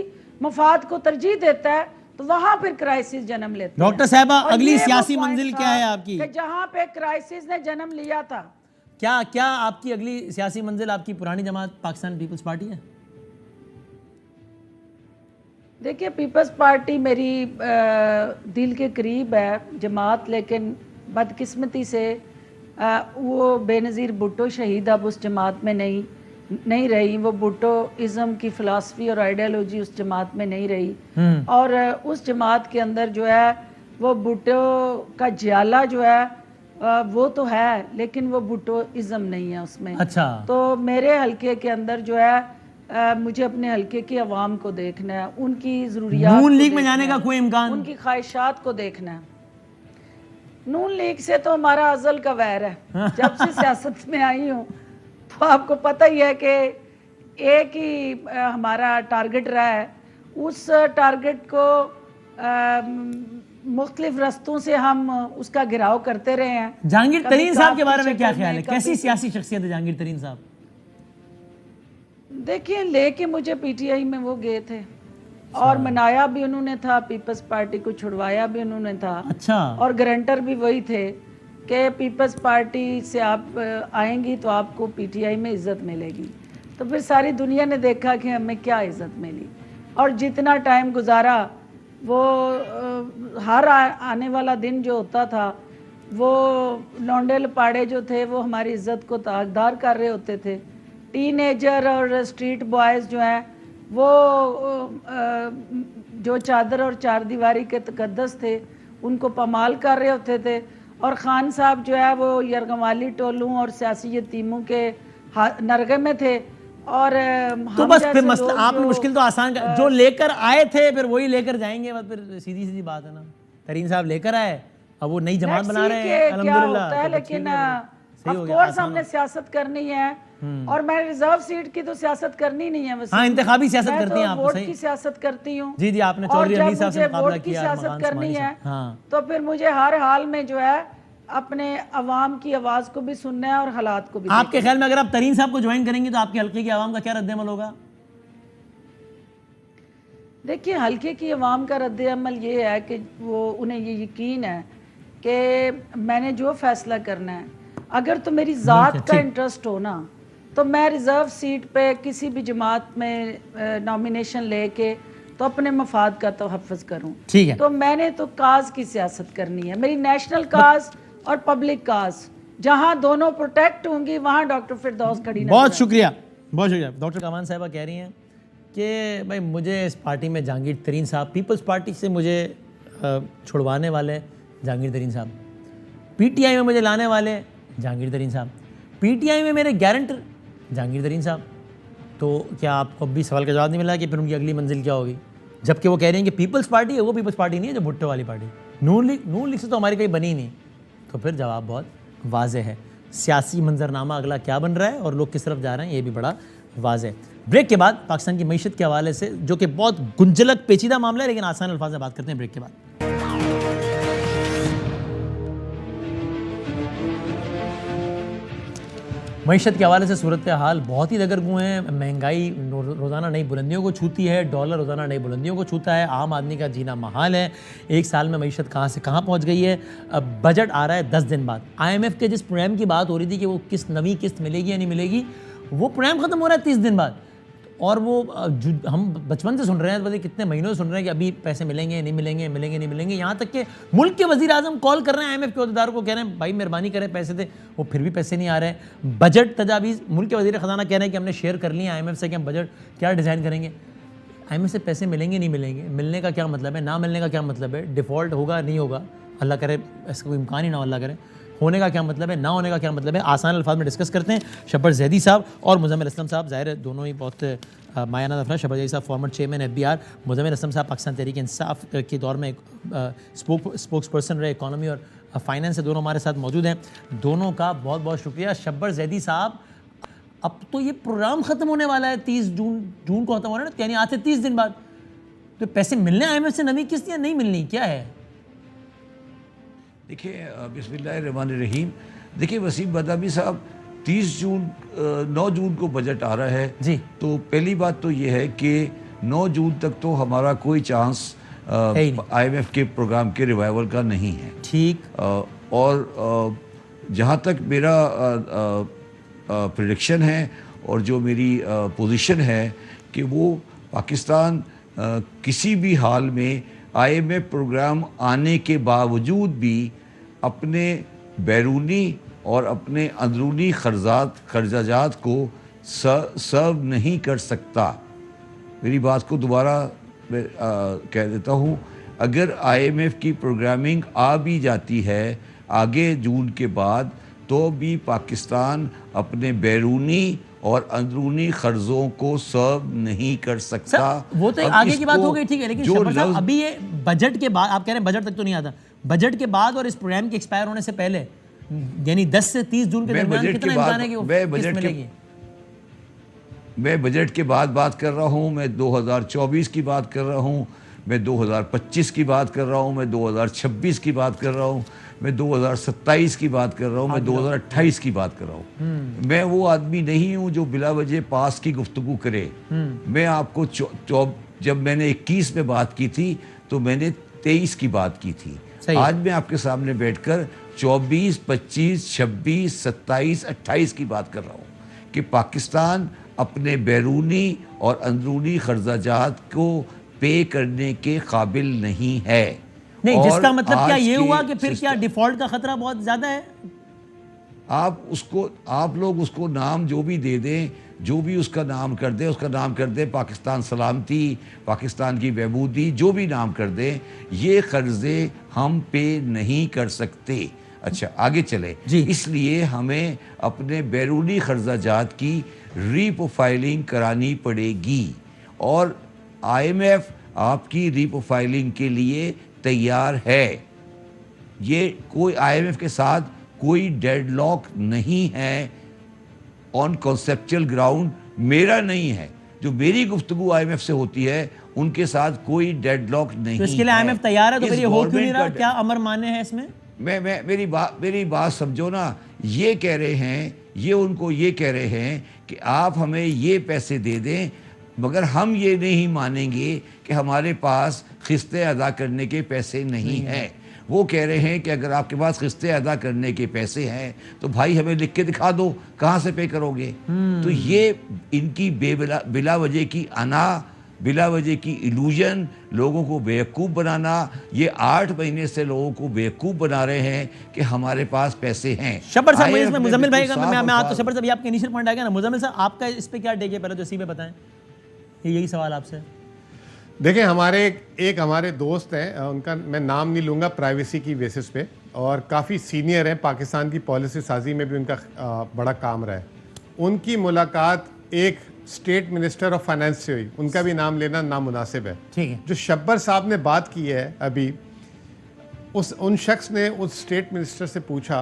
[SPEAKER 4] मफाद को तरजीह देता है, तो वहां फिर क्राइसिस जन्म लेते हैं।
[SPEAKER 1] डॉक्टर साहबा,
[SPEAKER 4] और
[SPEAKER 1] अगली
[SPEAKER 4] ये वो
[SPEAKER 1] सियासी
[SPEAKER 4] पॉइंट
[SPEAKER 1] मंजिल
[SPEAKER 4] था
[SPEAKER 1] क्या है आपकी?
[SPEAKER 4] कि जहां पे क्राइसिस ने जन्म लिया था।
[SPEAKER 1] क्या आपकी अगली सियासी मंजिल आपकी पुरानी जमात पाकिस्तान पीपल्स पार्टी है?
[SPEAKER 4] देखिए पीपल्स पार्टी मेरी दिल के करीब है जमात, लेकिन बदकिस्मती से वो बेनज़ीर भुट्टो शहीद अब उस जमात में नहीं, नहीं रही, वो भुट्टोइज़्म की फ़िलासफ़ी और आइडियोलॉजी उस जमात में नहीं रही। और उस जमात के अंदर जो है वो भुट्टो का जियाला जो है वो तो है, लेकिन वो भुट्टोइज़्म नहीं है उसमें।
[SPEAKER 1] अच्छा।
[SPEAKER 4] तो मेरे हलके के अंदर जो है मुझे अपने हलके की आवाम को देखना है, उनकी ज़रूरियात
[SPEAKER 1] नून
[SPEAKER 4] को
[SPEAKER 1] लीग में
[SPEAKER 4] देखना
[SPEAKER 1] जाने का
[SPEAKER 4] है,
[SPEAKER 1] कोई इम्कान?
[SPEAKER 4] उनकी ख्वाहिशात को देखना है। नून लीग से तो हमारा अज़ल का वैर है, जब से सियासत में आई हूँ तो आपको पता ही है कि एक ही हमारा टारगेट रहा है। उस टारगेट को मुख्तलिफ रस्तों से हम उसका घिराव करते रहे हैं।
[SPEAKER 1] जहांगीर
[SPEAKER 4] कभी
[SPEAKER 1] तरीन साहब के
[SPEAKER 4] काफ
[SPEAKER 1] बारे
[SPEAKER 4] की
[SPEAKER 1] में क्या
[SPEAKER 4] शक्ल
[SPEAKER 1] ख्याल है?
[SPEAKER 4] में,
[SPEAKER 1] कैसी
[SPEAKER 4] कभी
[SPEAKER 1] सियासी शख्सियत है जहांगीर तरीन साहब?
[SPEAKER 4] देखिए, लेके मुझे पीटीआई में वो गए थे और मनाया भी उन्होंने था, पीपल्स पार्टी को छुड़वाया भी उन्होंने था।
[SPEAKER 1] अच्छा।
[SPEAKER 4] और गारंटर भी वही थे कि पीपल्स पार्टी से आप आएंगी तो आपको पीटीआई में इज्जत मिलेगी। तो फिर सारी दुनिया ने देखा कि हमें क्या इज्जत मिली, और जितना टाइम गुजारा वो हर आने वाला दिन जो होता था वो लौंडे लपाड़े जो थे वो हमारी इज्जत को ताकदार कर रहे होते थे। टीनेजर और स्ट्रीट बॉयज़ जो हैं वो जो चादर और चार दीवारी के तकद्दस थे उनको पमाल कर रहे होते थे, और ख़ान साहब जो है वो यरगमाली टोलों और सियासी यतीमों के नरगे में थे। और
[SPEAKER 1] तो बस फिर मसला आपने मुश्किल तो आसान कर, जो लेकर आए थे फिर वही लेकर जाएंगे, बस फिर सीधी सीधी बात है ना। तरीन साहब लेकर आए, अब वो नई जमात बना रहे हैं अल्हम्दुलिल्लाह।
[SPEAKER 4] होता है,
[SPEAKER 1] तो
[SPEAKER 4] लेकिन
[SPEAKER 1] सही हो
[SPEAKER 4] ऑफ
[SPEAKER 1] गया,
[SPEAKER 4] कोर्स
[SPEAKER 1] आसान
[SPEAKER 4] हमने सियासत करनी है। और मैं रिजर्व सीट की तो सियासत करनी नहीं है,
[SPEAKER 1] हाँ, इंतखाबी सियासत
[SPEAKER 4] मैं
[SPEAKER 1] करती हैं
[SPEAKER 4] तो
[SPEAKER 1] आप,
[SPEAKER 4] वोट
[SPEAKER 1] सही।
[SPEAKER 4] की सियासत करती हूँ।
[SPEAKER 1] जी जी, आपने
[SPEAKER 4] और
[SPEAKER 1] चौधरी
[SPEAKER 4] जब
[SPEAKER 1] अली साहब से
[SPEAKER 4] मुझे
[SPEAKER 1] मुकाबला
[SPEAKER 4] वोट की
[SPEAKER 1] किया,
[SPEAKER 4] सियासत
[SPEAKER 1] मकान
[SPEAKER 4] करनी
[SPEAKER 1] समानी
[SPEAKER 4] है
[SPEAKER 1] से। हाँ।
[SPEAKER 4] तो फिर मुझे हर हाल में जो है अपने अवाम की आवाज़ को भी सुनना है और हालात को भी।
[SPEAKER 1] आपके ख्याल में अगर आप तरीन साहब को ज्वाइन करेंगे तो आपके हल्के की आवाम का क्या रद्द-ए-अमल होगा?
[SPEAKER 4] देखिए, हल्के की आवाम का रद्द-ए-अमल ये है कि वो उन्हें ये यकीन है कि मैंने जो फैसला करना है, अगर तो मेरी ज़ात का इंटरेस्ट हो ना तो मैं रिज़र्व सीट पे किसी भी जमात में नॉमिनेशन लेके तो अपने मफाद का तहफ़्फ़ुज़ करूँ।
[SPEAKER 1] ठीक है।
[SPEAKER 4] तो मैंने तो काज की सियासत करनी है, मेरी नेशनल काज और पब्लिक काज, जहाँ दोनों प्रोटेक्ट होंगी वहाँ डॉक्टर फिरदौस खड़ी।
[SPEAKER 1] बहुत शुक्रिया, बहुत शुक्रिया। डॉक्टर कामान साहिबा कह रही हैं कि भाई मुझे इस पार्टी में जहांगीर तरीन साहब, पीपल्स पार्टी से मुझे छुड़वाने वाले जहांगीर तरीन साहब, पीटीआई में मुझे लाने वाले जहांगीर तरीन साहब, पीटीआई में मेरे गारंटर जहांगीर तरीन साहब। तो क्या आपको अभी सवाल का जवाब नहीं मिला कि फिर उनकी अगली मंजिल क्या होगी? जबकि वो कह रही हैं कि पीपल्स पार्टी है, वो पीपल्स पार्टी नहीं है जो भुट्टो वाली पार्टी। नून लीग से तो हमारी कहीं बनी नहीं। तो फिर जवाब बहुत वाज़े है। सियासी मंजरनामा अगला क्या बन रहा है और लोग किस तरफ जा रहे हैं, ये भी बड़ा वाज़े है। ब्रेक के बाद पाकिस्तान की मईशत के हवाले से, जो कि बहुत गुंजलक पेचीदा मामला है, लेकिन आसान अल्फाज में बात करते हैं ब्रेक के बाद। मईशत के हवाले से सूरत हाल बहुत ही दगरगू हैं। महंगाई रोज़ाना नई बुलंदियों को छूती है, डॉलर रोज़ाना नई बुलंदियों को छूता है, आम आदमी का जीना महाल है। एक साल में मईशत कहाँ से कहाँ पहुँच गई है। अब बजट आ रहा है 10 दिन बाद। IMF के जिस प्रोग्राम की बात हो रही थी कि वो नवी किस्त मिलेगी या नहीं मिलेगी, वो प्रोग्राम ख़त्म हो रहा है 30 दिन बाद। और वो हम बचपन से सुन रहे हैं, पता कितने महीनों से सुन रहे हैं कि अभी पैसे मिलेंगे नहीं मिलेंगे, मिलेंगे नहीं मिलेंगे। यहाँ तक कि मुल्क के वज़ीर आज़म कॉल कर रहे हैं IMF के अहदेदार को, कह रहे हैं भाई मेहरबानी करें पैसे दे, वो फिर भी पैसे नहीं आ रहे हैं। बजट तजावीज़, मुल्क के वज़ीर ख़जाना कह रहे हैं कि हमने शेयर कर लिया IMF से कि हम बजट क्या डिज़ाइन करेंगे। IMF से पैसे मिलेंगे नहीं मिलेंगे, मिलने का क्या मतलब है, ना मिलने का क्या मतलब है, डिफ़ॉल्ट होगा नहीं होगा, अल्लाह करे इसका कोई इम्कान ही ना, अल्लाह करे, होने का क्या मतलब है, ना होने का क्या मतलब है, आसान अल्फाज में डिस्कस करते हैं। शब्बर ज़ैदी साहब और मुज़म्मिल असलम साहब, ज़ाहिर है दोनों ही बहुत मायाना अफरा। शब्बर ज़ैदी साहब former chairman FBR, Muzammil Aslam साहब पाकिस्तान तहरीक इंसाफ के दौर में स्पोक्स पर्सन रहे इकॉनमी और फाइनेंस से, दोनों हमारे साथ मौजूद हैं। दोनों का बहुत बहुत शुक्रिया। शब्बर ज़ैदी साहब, अब तो ये प्रोग्राम ख़त्म होने वाला है, 30 जून को ख़त्म हो रहा है ना, यानी आज से 30 दिन बाद। तो पैसे मिलने IMF से नवी किस्त या नहीं मिलनी, क्या है?
[SPEAKER 5] देखिए, बिस्मिल्लाहिर्रहमानिर्रहीम। देखिए वसीम बदामी साहब, 9 जून को बजट आ रहा है
[SPEAKER 1] जी।
[SPEAKER 5] तो पहली बात तो ये है कि 9 जून तक तो हमारा कोई चांस IMF के प्रोग्राम के रिवाइवल का नहीं है।
[SPEAKER 1] ठीक।
[SPEAKER 5] और जहाँ तक मेरा प्रेडिक्शन है और जो मेरी पोजीशन है कि वो पाकिस्तान किसी भी हाल में IMF प्रोग्राम आने के बावजूद भी अपने बैरूनी और अपने अंदरूनी खर्चाजात को सर्व नहीं कर सकता। मेरी बात को दोबारा मैं कह देता हूँ, अगर IMF की प्रोग्रामिंग आ भी जाती है आगे जून के बाद, तो भी पाकिस्तान अपने बैरूनी और अंदरूनी खर्चों को सर्व नहीं कर सकता।
[SPEAKER 1] सर, वो तो
[SPEAKER 5] अब
[SPEAKER 1] आगे की बात
[SPEAKER 5] इसको
[SPEAKER 1] हो गई, ठीक है, लेकिन
[SPEAKER 5] जो
[SPEAKER 1] शब्बर साहब
[SPEAKER 5] लफ्ज़-
[SPEAKER 1] अभी ये बजट के बाद, आप कह रहे हैं बजट तक तो नहीं आता, बजट के बाद और इस प्रोग्राम के एक्सपायर होने से पहले, यानी 10 से 30 जून के
[SPEAKER 5] मैं
[SPEAKER 1] दरमियान
[SPEAKER 5] बजट
[SPEAKER 1] कितना
[SPEAKER 5] के बाद-
[SPEAKER 1] इम्कान है कि वो
[SPEAKER 5] मैं
[SPEAKER 1] किस्त
[SPEAKER 5] बजट के-
[SPEAKER 1] मिलेगी?
[SPEAKER 5] मैं बजट के बाद बात कर रहा हूँ, मैं 2024 की बात कर रहा हूँ, मैं 2025 की बात कर रहा हूँ, मैं 2026 की बात कर रहा हूँ, मैं 2027 की बात कर रहा हूँ, मैं 2028 की बात कर रहा हूँ। मैं वो आदमी नहीं हूँ जो बिला वजह पास की गुफ्तगू करे। मैं आपको जब मैंने 21 में बात की थी तो मैंने 23 की बात की थी।
[SPEAKER 1] सही।
[SPEAKER 5] आज मैं आपके सामने बैठकर 24, 25, 26, 27, 28 की बात कर रहा हूँ कि पाकिस्तान अपने बैरूनी और अंदरूनी खर्चाजात को पे करने के काबिल नहीं है।
[SPEAKER 1] नहीं,
[SPEAKER 5] और
[SPEAKER 1] जिसका मतलब क्या
[SPEAKER 5] आज
[SPEAKER 1] ये
[SPEAKER 5] के
[SPEAKER 1] हुआ कि फिर क्या
[SPEAKER 5] सिस्टम-
[SPEAKER 1] डिफॉल्ट का खतरा बहुत ज्यादा है?
[SPEAKER 5] आप लोग उसको नाम जो भी दे दें, जो भी उसका नाम कर दें, उसका नाम कर दें पाकिस्तान सलामती, पाकिस्तान की बहबूदी, जो भी नाम कर दें, ये कर्जे हम पे नहीं कर सकते। अच्छा, आगे चले
[SPEAKER 1] जी।
[SPEAKER 5] इसलिए हमें अपने बैरूनी खर्चाजात की रीप्रोफाइलिंग करानी पड़ेगी और IMF आपकी रीप्रोफाइलिंग के लिए तैयार है। ये कोई IMF के साथ कोई डेडलॉक नहीं है ऑन कॉन्सेप्चुअल ग्राउंड, मेरा नहीं है। जो मेरी गुफ्तगू IMF से होती है उनके साथ कोई डेडलॉक नहीं
[SPEAKER 1] तो इसके लिए
[SPEAKER 5] है।
[SPEAKER 1] IMF तैयार है, तो
[SPEAKER 5] इस
[SPEAKER 1] फिर ये हो क्यों नहीं
[SPEAKER 5] गवर्नमेंट
[SPEAKER 1] रहा?
[SPEAKER 5] का-
[SPEAKER 1] क्या अमर माने हैं इसमें?
[SPEAKER 5] मेरी बात समझो ना। ये कह रहे हैं, ये उनको ये कह रहे हैं कि आप हमें ये पैसे दे दें, मगर हम ये नहीं मानेंगे कि हमारे पास किस्तें अदा करने के पैसे नहीं हैं। वो कह रहे हैं कि अगर आपके पास किस्तें अदा करने के पैसे हैं तो भाई हमें लिख के दिखा दो, कहाँ से पे करोगे? तो ये इनकी बिला वजह की बिला वजह की इल्यूजन, लोगों को बेवकूफ़ बनाना, ये 8 महीने से लोगों को बेवकूफ़ बना रहे हैं कि हमारे पास पैसे हैं।
[SPEAKER 1] शब्बर साहब, मुझे
[SPEAKER 5] IMF
[SPEAKER 1] इसमें
[SPEAKER 5] ने
[SPEAKER 1] मुजम्मिल भाई
[SPEAKER 5] बिल्कुल
[SPEAKER 1] का मैं
[SPEAKER 5] साफ
[SPEAKER 1] आता
[SPEAKER 5] अल्फाज-
[SPEAKER 1] हूं। शब्बर साहब, ये आपका इनिशियल पॉइंट आ गया ना। मुजम्मिल साहब, आपका इस पे क्या टेक है? पहले तो इसी पे बताएं, यही सवाल आपसे।
[SPEAKER 6] देखिए, हमारे दोस्त हैं, उनका मैं नाम नहीं लूँगा प्राइवेसी की बेसिस पे, और काफ़ी सीनियर हैं, पाकिस्तान की पॉलिसी साजी में भी उनका बड़ा काम रहा है। उनकी मुलाकात एक स्टेट मिनिस्टर ऑफ फाइनेंस से हुई, उनका भी नाम लेना नामुनासिब है।
[SPEAKER 1] ठीक है।
[SPEAKER 6] जो शब्बर साहब ने बात की है अभी, उन शख्स ने उस स्टेट मिनिस्टर से पूछा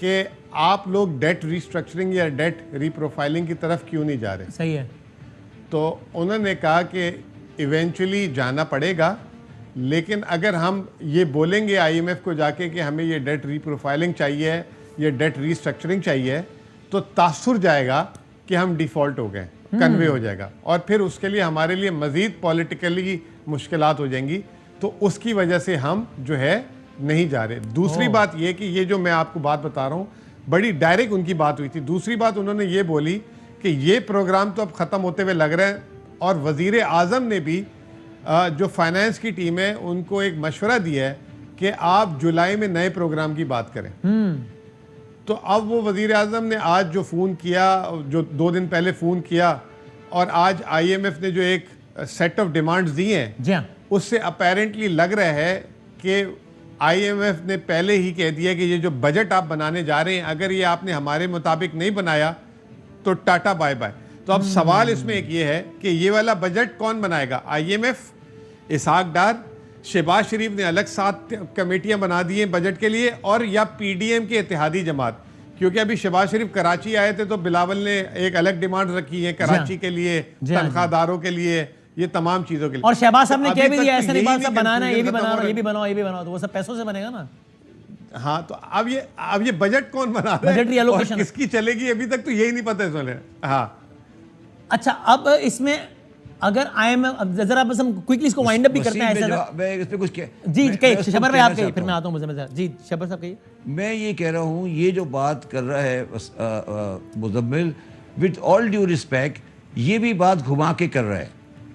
[SPEAKER 6] कि आप लोग डेट रीस्ट्रक्चरिंग या डेट रीप्रोफाइलिंग की तरफ क्यों नहीं जा रहे?
[SPEAKER 1] सही है।
[SPEAKER 6] तो उन्होंने कहा कि इवेंचुअली जाना पड़ेगा, लेकिन अगर हम ये बोलेंगे IMF को जाके कि हमें ये डेट रीप्रोफाइलिंग चाहिए, ये डेट रीस्ट्रक्चरिंग चाहिए, तो तासुर जाएगा कि हम डिफ़ॉल्ट हो गए, कन्वे हो जाएगा, और फिर उसके लिए हमारे लिए मज़ीद पॉलिटिकली मुश्किलात हो जाएंगी। तो उसकी वजह से हम जो है नहीं जा रहे। दूसरी बात ये कि ये जो मैं आपको बात बता रहा हूँ, बड़ी डायरेक्ट उनकी बात हुई थी। दूसरी बात उन्होंने ये बोली कि ये प्रोग्राम तो अब ख़त्म होते हुए लग रहे हैं, और वज़ीर आज़म ने भी जो फाइनेंस की टीम है उनको एक मशवरा दिया है कि आप जुलाई में नए प्रोग्राम की बात करें। तो अब वो वज़ीर आज़म ने आज जो फ़ोन किया, जो 2 दिन पहले फ़ोन किया, और आज IMF ने जो एक सेट ऑफ डिमांड्स दी हैं,
[SPEAKER 1] जी हाँ।
[SPEAKER 6] उससे अपेरेंटली लग रहा है कि IMF ने पहले ही कह दिया कि ये जो बजट आप बनाने जा रहे हैं, अगर ये आपने हमारे मुताबिक नहीं बनाया तो टाटा बाय बाय। तो अब सवाल इसमें एक ये है कि ये वाला बजट कौन बनाएगा? IMF, इसहाक डार, शहबाज शरीफ ने अलग 7 कमेटियां बना दी हैं बजट के लिए, और या PDM के इत्तेहादी जमात? क्योंकि अभी शहबाज शरीफ कराची आए थे तो बिलावल ने एक अलग डिमांड रखी है कराची के लिए, तनख्वाहदारों के लिए, ये तमाम चीजों के लिए।
[SPEAKER 1] और शहबाज साहब ने
[SPEAKER 6] तो
[SPEAKER 1] कह
[SPEAKER 6] अभी
[SPEAKER 1] भी
[SPEAKER 6] तक
[SPEAKER 1] दिया
[SPEAKER 6] तो
[SPEAKER 1] ऐसा नहीं
[SPEAKER 6] यही
[SPEAKER 1] बात सब बनाना है, ये भी
[SPEAKER 6] confusion
[SPEAKER 1] बनाओ,
[SPEAKER 6] खत्म हो
[SPEAKER 1] ये भी
[SPEAKER 6] रहा
[SPEAKER 1] बनाओ, ये भी बनाओ, तो वो सब पैसों से बनेगा ना।
[SPEAKER 6] हाँ, तो अब ये बजट कौन बना रहा है
[SPEAKER 1] बजट reallocation।
[SPEAKER 6] और किसकी चलेगी, अभी तक तो यही नहीं पता इसमें। हाँ,
[SPEAKER 1] अच्छा, अब इसमें अगर IMF, अब जरा बस हम क्विकली इसको वाइंड अप भी करते हैं
[SPEAKER 5] वसीम,
[SPEAKER 1] ऐसा।
[SPEAKER 5] मैं इस पे कुछ
[SPEAKER 1] जी
[SPEAKER 5] मैं
[SPEAKER 1] कहिए
[SPEAKER 5] उसको
[SPEAKER 1] शब्बर भाई,
[SPEAKER 5] कहना
[SPEAKER 1] आप कहिए,
[SPEAKER 5] चाहता
[SPEAKER 1] फिर मैं
[SPEAKER 5] हूं।
[SPEAKER 1] आता हूँ मुजम्मिल साहब। जी शब्बर साहब कहिए।
[SPEAKER 5] मैं ये कह रहा हूँ, ये जो बात कर रहा है Muzammil, with all due respect, ये भी बात घुमा के कर रहा है।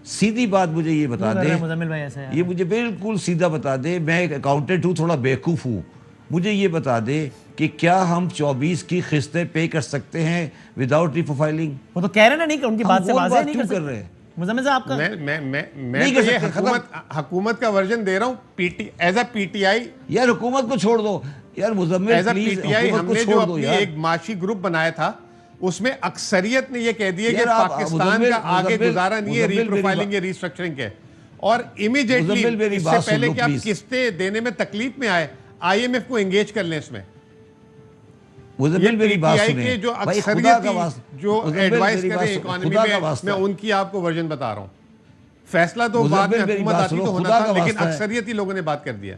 [SPEAKER 5] सीधी बात मुझे ये बता दे,
[SPEAKER 1] मुजम्मिल भाई ऐसा है।
[SPEAKER 5] ये मुझे बिल्कुल सीधा बता दे। मैं एक अकाउंटेंट हूँ, थोड़ा बेवकूफ़ हूँ, मुझे ये बता दे कि क्या हम 24 की किस्तें पे कर सकते हैं विदाउट रीप्रोफाइलिंग?
[SPEAKER 1] वो तो कह रहे हैं ना, नहीं उनकी बात से वाज़ेह नहीं कर
[SPEAKER 5] रहे हैं।
[SPEAKER 1] मुजम्मिल साहब आपका
[SPEAKER 6] मैं तो ये हुकूमत का वर्जन दे रहा हूँ एज अ पीटीआई।
[SPEAKER 5] यार हुकूमत को छोड़ दो यार, Muzammil
[SPEAKER 6] as a
[SPEAKER 5] please
[SPEAKER 6] PTI
[SPEAKER 5] हुकूमत को
[SPEAKER 6] हमने जो
[SPEAKER 5] छोड़ दो
[SPEAKER 6] अपनी
[SPEAKER 5] यार।
[SPEAKER 6] एक माशी ग्रुप बनाया था उसमें अक्सरियत ने ये कह दिया कि
[SPEAKER 5] यार आप-
[SPEAKER 6] पाकिस्तान का आगे
[SPEAKER 5] मुजम्मिल-
[SPEAKER 6] गुजारा नहीं है
[SPEAKER 5] मुजम्मिल मेरी
[SPEAKER 6] रीप्रोफाइलिंग या रीस्ट्रक्चरिंग के। और इमीडिएटली
[SPEAKER 5] मुजम्मिल मेरी
[SPEAKER 6] इससे
[SPEAKER 5] बात सुन
[SPEAKER 6] पहले
[SPEAKER 5] लो,
[SPEAKER 6] कि आप
[SPEAKER 5] प्लीज।
[SPEAKER 6] किस्तें देने में तकलीफ में आए, आईएमएफ को एंगेज कर लें इसमें।
[SPEAKER 5] मुजम्मिल मेरी बात
[SPEAKER 6] PTI
[SPEAKER 5] सुने
[SPEAKER 6] के जो
[SPEAKER 5] भाई, खुदा का
[SPEAKER 6] अक्सरियती
[SPEAKER 5] वास्ता,
[SPEAKER 6] जो
[SPEAKER 5] मुजम्मिल
[SPEAKER 6] एडवाइस
[SPEAKER 5] मेरी
[SPEAKER 6] कर
[SPEAKER 5] बात
[SPEAKER 6] रहे हैं
[SPEAKER 5] सुनो,
[SPEAKER 6] इकोनॉमी
[SPEAKER 5] खुदा का
[SPEAKER 6] में,
[SPEAKER 5] वास्ता
[SPEAKER 6] मैं
[SPEAKER 5] है।
[SPEAKER 6] उनकी आपको वर्जन बता रहा हूँ। फैसला तो बाद में
[SPEAKER 5] मुजम्मिल मेरी
[SPEAKER 6] हुकूमत
[SPEAKER 5] बात
[SPEAKER 6] आती
[SPEAKER 5] सुनो,
[SPEAKER 6] तो होना
[SPEAKER 5] खुदा
[SPEAKER 6] था,
[SPEAKER 5] का
[SPEAKER 6] लेकिन
[SPEAKER 5] वास्ता है।
[SPEAKER 6] अक्सरियती लोगों ने बात कर दिया।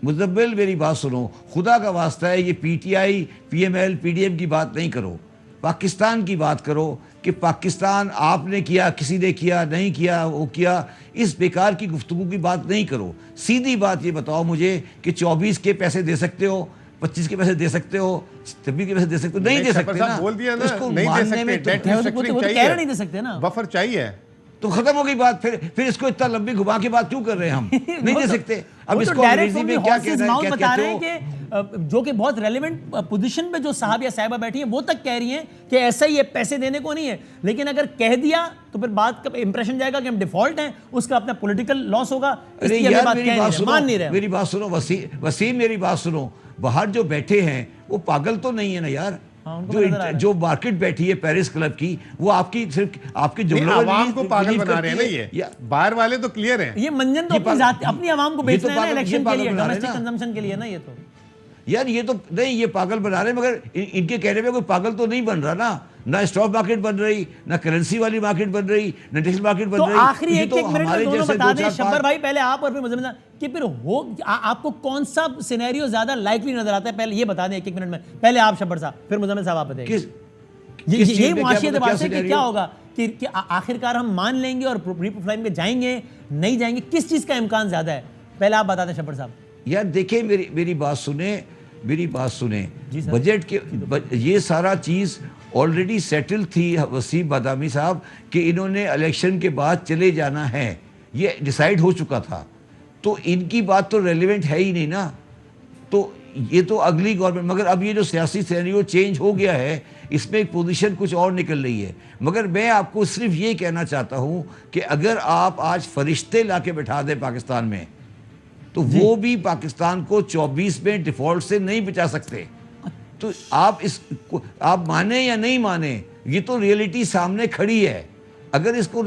[SPEAKER 5] मुजम्मिल मेरी बात सुनो, खुदा का वास्ता है, ये पीटीआई पीएमएल पीडीएम की बात नहीं करो, पाकिस्तान की बात करो कि पाकिस्तान आपने किया, किसी ने किया, नहीं किया, वो किया। इस बेकार की गुफ्तगू की बात नहीं करो। सीधी बात ये बताओ मुझे कि 24 के पैसे दे सकते हो, 25 के पैसे दे सकते हो, 26 के पैसे दे सकते हो? नहीं दे सकते ना।
[SPEAKER 6] बोल दिया
[SPEAKER 5] तो
[SPEAKER 6] ना,
[SPEAKER 5] इसको
[SPEAKER 6] नहीं दे
[SPEAKER 5] मानने
[SPEAKER 6] सकते।
[SPEAKER 5] में तो
[SPEAKER 6] डेट
[SPEAKER 1] वो तो
[SPEAKER 6] रिस्ट्रक्चरिंग
[SPEAKER 1] कह रहे
[SPEAKER 6] चाहिए,
[SPEAKER 1] नहीं दे सकते ना।
[SPEAKER 6] बफर चाहिए।
[SPEAKER 5] तो खत्म हो गई बात। फिर इसको इतना लंबी घुमा के बात क्यों कर रहे हैं हम? नहीं दे सकते। अब
[SPEAKER 1] वो तो
[SPEAKER 5] इसको
[SPEAKER 1] डायरेक्ट
[SPEAKER 5] अंग्रेजी
[SPEAKER 1] फ्रॉम
[SPEAKER 5] में
[SPEAKER 1] द
[SPEAKER 5] क्या
[SPEAKER 1] हॉर्सेस
[SPEAKER 5] कहना है,
[SPEAKER 1] माउथ
[SPEAKER 5] क्या
[SPEAKER 1] बता
[SPEAKER 5] कहते
[SPEAKER 1] रहे
[SPEAKER 5] हो?
[SPEAKER 1] हैं कि जो कि बहुत रेलेवेंट पोजीशन पे जो साहब या साहिबा बैठी हैं वो तक कह रही हैं कि ऐसा ही है, पैसे देने को नहीं है। लेकिन अगर कह दिया तो फिर बात का इंप्रेशन जाएगा कि हम डिफॉल्ट हैं, उसका अपना पॉलिटिकल लॉस होगा।
[SPEAKER 5] अरे
[SPEAKER 1] इसलिए
[SPEAKER 5] यार
[SPEAKER 1] बात
[SPEAKER 5] मेरी
[SPEAKER 1] कह
[SPEAKER 5] बात
[SPEAKER 1] नहीं रहे,
[SPEAKER 5] सुनो,
[SPEAKER 1] मान नहीं रहे।
[SPEAKER 5] मेरी बात सुनो वसीम मेरी बात सुनो। बाहर जो बैठे हैं वो पागल तो नहीं है ना यार?
[SPEAKER 1] उनको नजर आ रहा है।
[SPEAKER 5] जो मार्केट बैठी है पेरिस क्लब की, वो आपकी सिर्फ आपके जुमलों में
[SPEAKER 6] आवाम को पागल
[SPEAKER 5] believe
[SPEAKER 6] बना रहे हैं ना
[SPEAKER 5] करती है।
[SPEAKER 6] ये। बाहर वाले तो क्लियर हैं।
[SPEAKER 1] ये मंजन तो
[SPEAKER 5] ये पागल-
[SPEAKER 1] अपनी आवाम को
[SPEAKER 5] ये
[SPEAKER 1] बेच
[SPEAKER 5] तो
[SPEAKER 1] रहे हैं ना
[SPEAKER 5] पागल- ये
[SPEAKER 1] इलेक्शन के
[SPEAKER 5] पागल
[SPEAKER 1] लिए,
[SPEAKER 5] बना रहे हैं
[SPEAKER 1] डोमेस्टिक
[SPEAKER 5] ना।
[SPEAKER 1] कंजम्पशन के लिए ना। ये तो
[SPEAKER 5] यार ये तो नहीं, ये पागल बना रहे हैं, मगर इनके कहने में कोई पागल तो नहीं बन रहा ना स्टॉक मार्केट बन रही, ना करेंसी वाली मार्केट बन रही, ना डिजिटल मार्केट बन
[SPEAKER 1] तो
[SPEAKER 5] रही।
[SPEAKER 1] आखिरी
[SPEAKER 5] ये
[SPEAKER 1] एक
[SPEAKER 5] तो
[SPEAKER 1] एक मिनट
[SPEAKER 5] हमारे
[SPEAKER 1] में दोनों
[SPEAKER 5] जैसे
[SPEAKER 1] बता
[SPEAKER 5] दो
[SPEAKER 1] दें,
[SPEAKER 5] चार
[SPEAKER 1] शब्बर
[SPEAKER 5] पाँच-
[SPEAKER 1] भाई पहले आप और फिर मुजम्मिल साहब, कि फिर आपको कौन सा सिनेरियो ज्यादा लाइकली नजर आता है, पहले ये बता दें एक एक मिनट में। पहले आप शब्बर साहब, फिर मुजम्मिल साहब आप बताइए।
[SPEAKER 5] किस
[SPEAKER 1] ये
[SPEAKER 5] किस चीज़
[SPEAKER 1] यही
[SPEAKER 5] में
[SPEAKER 1] मुआशी
[SPEAKER 5] क्या
[SPEAKER 1] एतबार से कि
[SPEAKER 5] scenario?
[SPEAKER 1] क्या होगा कि आखिरकार हम मान लेंगे और रीप्रोफाइलिंग में जाएंगे, नहीं जाएंगे, किस चीज का इम्कान ज्यादा है? पहले आप बता दें शब्बर साहब।
[SPEAKER 5] यार देखिए मेरी बात सुने
[SPEAKER 1] जी सर।
[SPEAKER 5] बजट के ये सारा चीज़ ऑलरेडी सेटल थी वसीम बादामी साहब कि इन्होंने इलेक्शन के बाद चले जाना है, ये डिसाइड हो चुका था। तो इनकी बात तो रेलिवेंट है ही नहीं ना। तो ये तो अगली गवर्नमेंट, मगर अब ये जो सियासी सिनेरियो चेंज हो गया है, इसमें एक पोजीशन कुछ और निकल रही है। मगर मैं आपको सिर्फ ये कहना चाहता हूँ कि अगर आप आज फरिश्ते ला के बैठा दें पाकिस्तान में, तो वो भी पाकिस्तान को 24 में डिफॉल्ट से नहीं बचा सकते। तो आप माने या नहीं माने, ये तो रियलिटी सामने खड़ी है। अगर इसको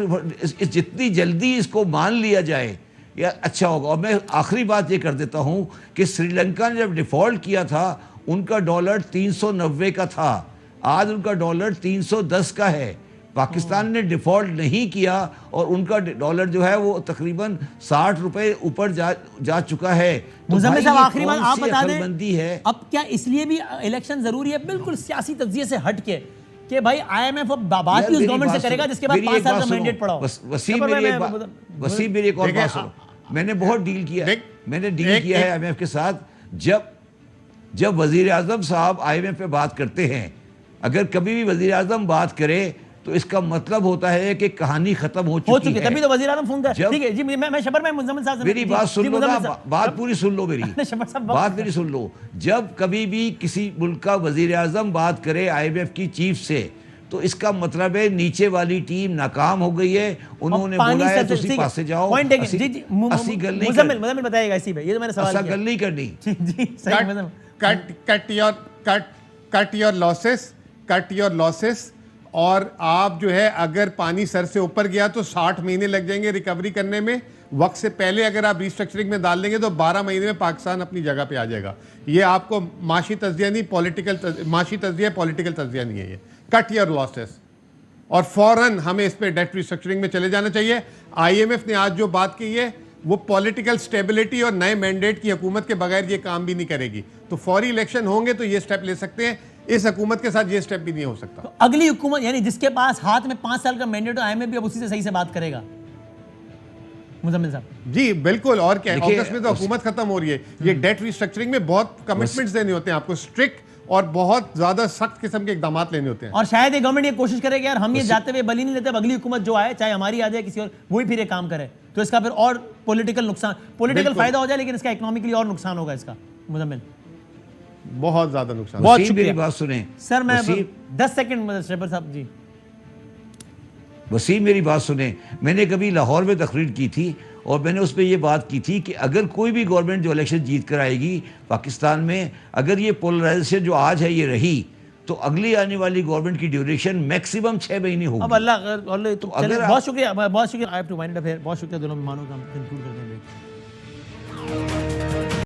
[SPEAKER 5] जितनी जल्दी इसको मान लिया जाए या अच्छा होगा। और मैं आखिरी बात ये कर देता हूँ कि श्रीलंका ने जब डिफ़ॉल्ट किया था उनका डॉलर 390 का था, आज उनका डॉलर 310 का है। पाकिस्तान ने डिफ़ॉल्ट नहीं किया और उनका डॉलर जो है वो तकरीबन 60 रुपए ऊपर जा चुका है। तो
[SPEAKER 1] मुजम्मिल
[SPEAKER 5] भाई
[SPEAKER 1] साहब
[SPEAKER 5] ये
[SPEAKER 1] आखिरी बात
[SPEAKER 5] कौन
[SPEAKER 1] आप
[SPEAKER 5] सी
[SPEAKER 1] बता
[SPEAKER 5] अक्लमंदी है?
[SPEAKER 1] दें, अब क्या इसलिए भी इलेक्शन जरूरी है बिल्कुल सियासी तज्जिए से हट के कि भाई आईएमएफ अब बात ही उस गवर्नमेंट से करेगा जिसके बाद 5 साल का मैंडेट पड़ा हो?
[SPEAKER 5] वसीम मेरी एक और बात सुनो। मैंने बहुत डील किया है, मैंने डील किया है आईएमएफ के साथ। जब वजीर आजम साहब आईएमएफ पे बात करते हैं, अगर कभी भी वजीर आजम बात करे तो इसका मतलब होता है कि कहानी खत्म हो चुकी है।
[SPEAKER 1] तभी तो वजीर आजम फोन कर।
[SPEAKER 5] जब-
[SPEAKER 1] ठीक है जी, मैं शबर में मुजम्मिल साहब से
[SPEAKER 5] मेरी बात सुन लो ना, बात पूरी सुन लो मेरी
[SPEAKER 1] शबर साहब
[SPEAKER 5] बात मेरी सुन लो। जब कभी भी किसी मुल्क का वजीर आजम बात करे आईएमएफ की चीफ से, तो इसका मतलब है नीचे वाली टीम नाकाम हो गई है। उन्होंने बोला है तो उसी पास से जाओ।
[SPEAKER 1] पॉइंट है जी जी
[SPEAKER 5] अस्सी गल नहीं
[SPEAKER 1] मुजम्मिल बताइएगा इसी पे, ये तो मैंने सवाल
[SPEAKER 5] ऐसा
[SPEAKER 1] किया।
[SPEAKER 5] गल नहीं करनी।
[SPEAKER 1] जी सही मुजम्मिल।
[SPEAKER 6] Cut your losses. और आप जो है अगर पानी सर से ऊपर गया तो 60 महीने लग जाएंगे रिकवरी करने में। वक्त से पहले अगर आप रिस्ट्रक्चरिंग में डाल देंगे तो 12 महीने में पाकिस्तान अपनी जगह पे आ जाएगा। ये आपको माशी तज्जिया नहीं, माशी तज्जिया पॉलिटिकल तज्जिया नहीं है। ये कट योर लॉसेस और फौरन हमें इस पे डेट रिस्ट्रक्चरिंग में चले जाना चाहिए। आईएमएफ ने आज जो बात की है वो पॉलिटिकल स्टेबिलिटी और नए मैंडेट की हुकूमत के बगैर ये काम भी नहीं करेगी। तो फौरी इलेक्शन होंगे तो ये स्टेप ले सकते हैं, इस हुकूमत के साथ ये स्टेप भी नहीं हो सकता।
[SPEAKER 1] तो अगली हुकूमत यानी जिसके पास हाथ में 5 साल का मैंडेट हो, आईएमएफ भी अब उसी से सही से बात करेगा मुजम्मिल साहब।
[SPEAKER 6] जी बिल्कुल। और क्या,
[SPEAKER 5] देखिए,
[SPEAKER 6] अगस्त में तो हुकूमत खत्म हो रही है। ये डेट रिस्ट्रक्चरिंग में बहुत कमिटमेंट्स देने होते हैं आपको, स्ट्रिक्ट और बहुत ज्यादा सख्त किस्म के इकदाम लेने होते हैं।
[SPEAKER 1] और शायद ये गवर्नमेंट ये कोशिश करे कि यार हम ये जाते हुए बली नहीं लेते, अब अगली हुकूमत जो आए, चाहे हमारी आ जाए किसी और, वही फिर ये काम करे, तो इसका फिर और पॉलिटिकल फायदा हो जाए, लेकिन इसका इकोनॉमिकली और नुकसान होगा इसका। मुजम्मिल।
[SPEAKER 6] बहुत ज़्यादा नुकसान।
[SPEAKER 1] बहुत
[SPEAKER 5] वसीम, मेरी
[SPEAKER 1] शुक्रिया।
[SPEAKER 5] बात सुने
[SPEAKER 1] सर मैं
[SPEAKER 5] वसीम,
[SPEAKER 1] 10 सेकंड शहबाज साहब जी।
[SPEAKER 5] वसीम मेरी बात सुने, मैंने कभी लाहौर में तकरीर की थी और मैंने उस पर यह बात की थी कि अगर कोई भी गवर्नमेंट जो इलेक्शन जीत कर आएगी पाकिस्तान में, अगर ये पोलराइजेशन जो आज है ये रही तो अगली आने वाली गवर्नमेंट की ड्यूरेशन मैक्सिमम 6 महीने
[SPEAKER 1] अब
[SPEAKER 5] होगी।
[SPEAKER 1] अल्लाह तो
[SPEAKER 5] अगर
[SPEAKER 1] चलिए,
[SPEAKER 5] आप-
[SPEAKER 1] बहुत शुक्रिया, बहुत शुक्रिया। I have to wind up here. बहुत शुक्रिया दोनों मेहमानों का, कंक्लूड करते हैं।